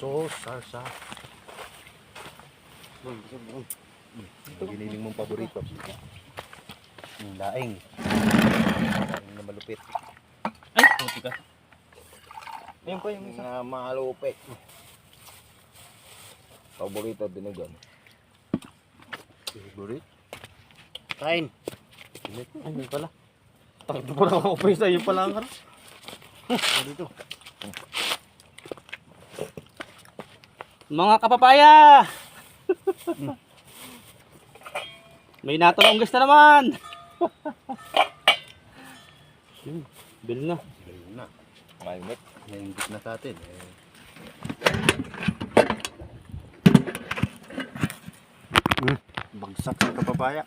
Sauce, salsa. Ang giniling mong paborito. Laing. Laing na malupit. Ay, puti ka. Ayun po yung isa. Na malupit. Paborito dinagan. Favorite? Kain. Ay, yun pala. Takot po na ako pa isa. Yun pala ang harap. Dito. Mga kapapaya! May natulong guys na naman! Bil na. Ayun na. Mainit. Nainggit na sa atin. Bagsak sa kapapaya.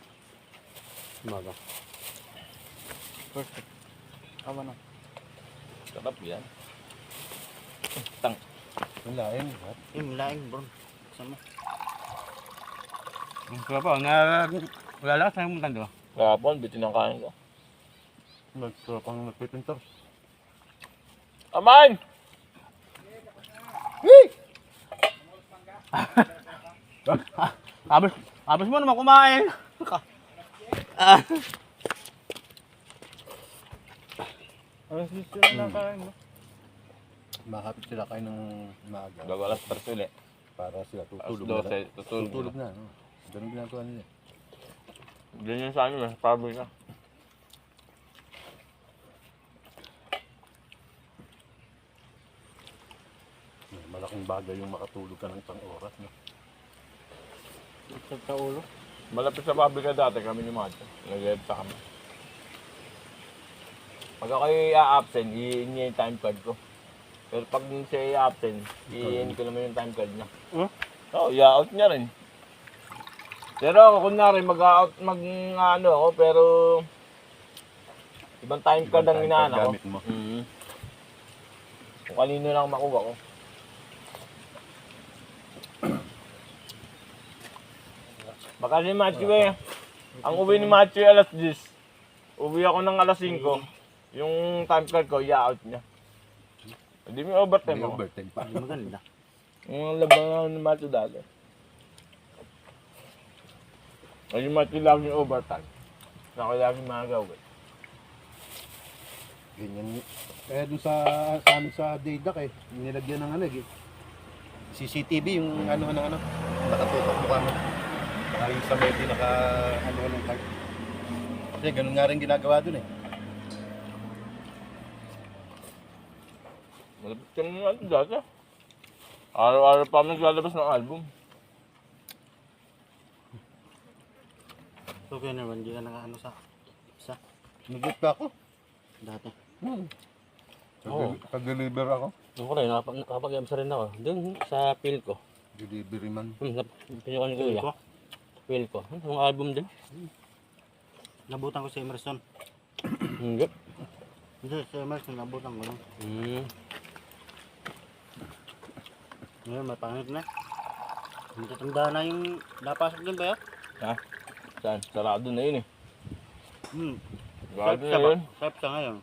Umaga. Perfect. Tama na. Sarap yan. Ang laing. Yung laing bro. Saan mo? Kaya pa, wala lang sa'yo mo tanda. Kahapon, bitin ang kain ko. Nagsurap ang nagpipintor. Aman! Abos mo naman kumain. Alas gusto na kain mo. Makapit sila kayo ng maaga. Bago alas 3 ulit. Para sila Alas tutulog na. 12, tutulog. Tutulog na. No? Ganun ginagawa nila. Ganyan sa amin, sa pabrika. Malaking bagay yung makatulog ka ng isang oras. No? Sa ulo. Malapit sa pabrika dati kami ni Macho. Nag-edta kami. Pag ako i-absent, i-in niya yung time card ko. Pero pag siya i-absent, i-in ko naman yung time card niya. Huh? Oo, i-out niya rin. Pero ako kunyari mag-out, ano ako, pero ibang time card ang inaana ko. Gamit mo. Kung kanino lang makuha ko. Baka si Macho eh. Ang uwi ni Macho ay alas 10. Uwi ako ng alas 5. Yung time card ko, i-out niya. Hindi may overtime May ako. overtime pa. Maganda. Yung laban ni Macho dati. Ay, yung Macho lagi yung overtime. Ako lagi mga gawin. Ganyan. Eh doon sa amin sa Daydak nilagyan ng CCTV yung ano. Nakatutok mukha mo. Baka yung sa may pinaka ng card. Kasi ganun nga rin ginagawa doon Malapit ka na natin dati. Araw-araw pa kami naglalabas ng album. So kaya naman, hindi ka nakaano sa isa Nag-book pa ako. dati. Oo. Pag-deliver ako. Ako rin, nakapag-amsa rin ako. Doon sa feel ko. Delivery man. Pinuha ni Kuya. Feel ko. Yung album din. Nabutan ko si Emerson. Hindi. Hindi, si Emerson nabutan ko lang. Ngayon, may pangit na. Hindi tatanda na yung napasok din ba yun? Ha? Saan? Sarado na yun eh. Sarap Sarado siya na ba? yun. Sarap siya ngayon.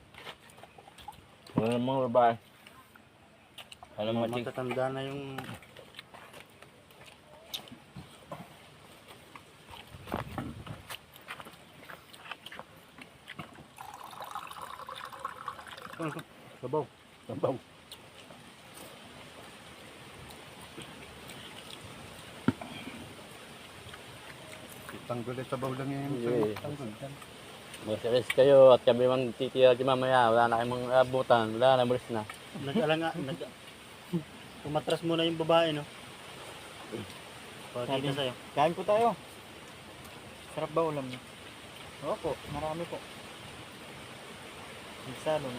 Wala namang babae. Alam mo, chik. Matatanda na yung... Sabaw. Sabaw. Tanggol at sabaw lang yung Yeah. tanggol. Mag-rest kayo at kami mang titira di mamaya. Wala na kayong mga abutan. Wala na, malis na. Tumatras muna yung babae, no? Pagkita sa'yo. Kain po tayo. Sarap ba ulam niyo? Opo, marami po. Migsalo.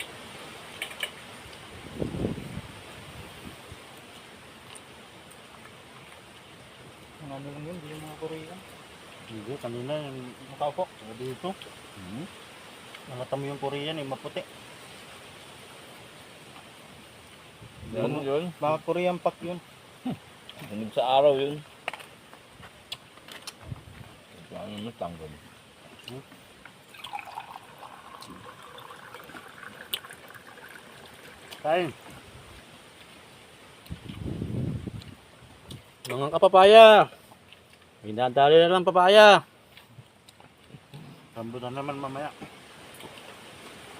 Ano lang yun, hindi yung mga Korean. Hindi, kanina yung nakaupo. Dito. Nakata mo yung Korean, yung maputi. Ano yun? Mga Korean pack yun. Tunog sa araw yun. Ano mo tanggol? Kain. Mga kapapaya. Hinadali na lang papaya. Rambutan naman mamaya.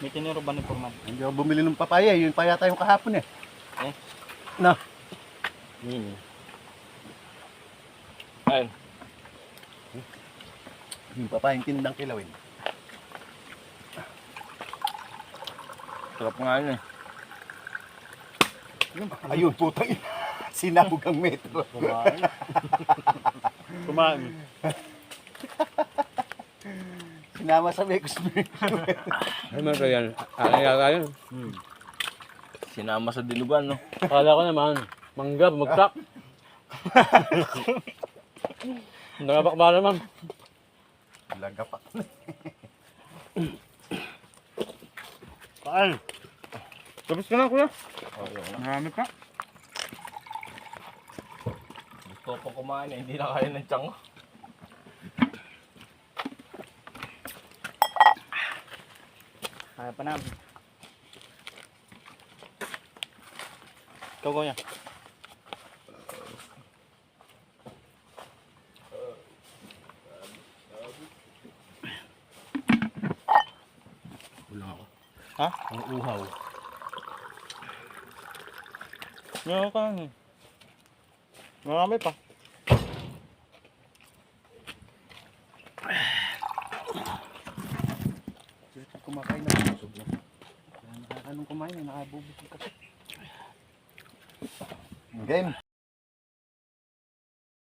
May tinuro ba ni Purman? Hindi ako bumili ng papaya. Yun pa yata yung kahapon eh. Na. Ayun. Yung papaya yung tindang kilawin. Sarap nga yun eh. Ayun, putang ina. Sinabog ang metro. Kumain. Sinama sa Mekos Metro. Ay, meron yan. Aking yata yun. Sinama sa dilugan, no? Akala ko naman, mangga, bumagsak. Nagabak ba naman? Lagapak. Kain. Tapos ka na, kuya. Marami pa. Gusto ko kumain eh, hindi na kaya ng tiyan ko. Kaya pa namin. Ikaw, kuya. Kulang ako. Ha? Ang uhaw. Meron ka. Marami pa. Kumakain na busog na. Anong kumain na nakabubusog kasi. Game.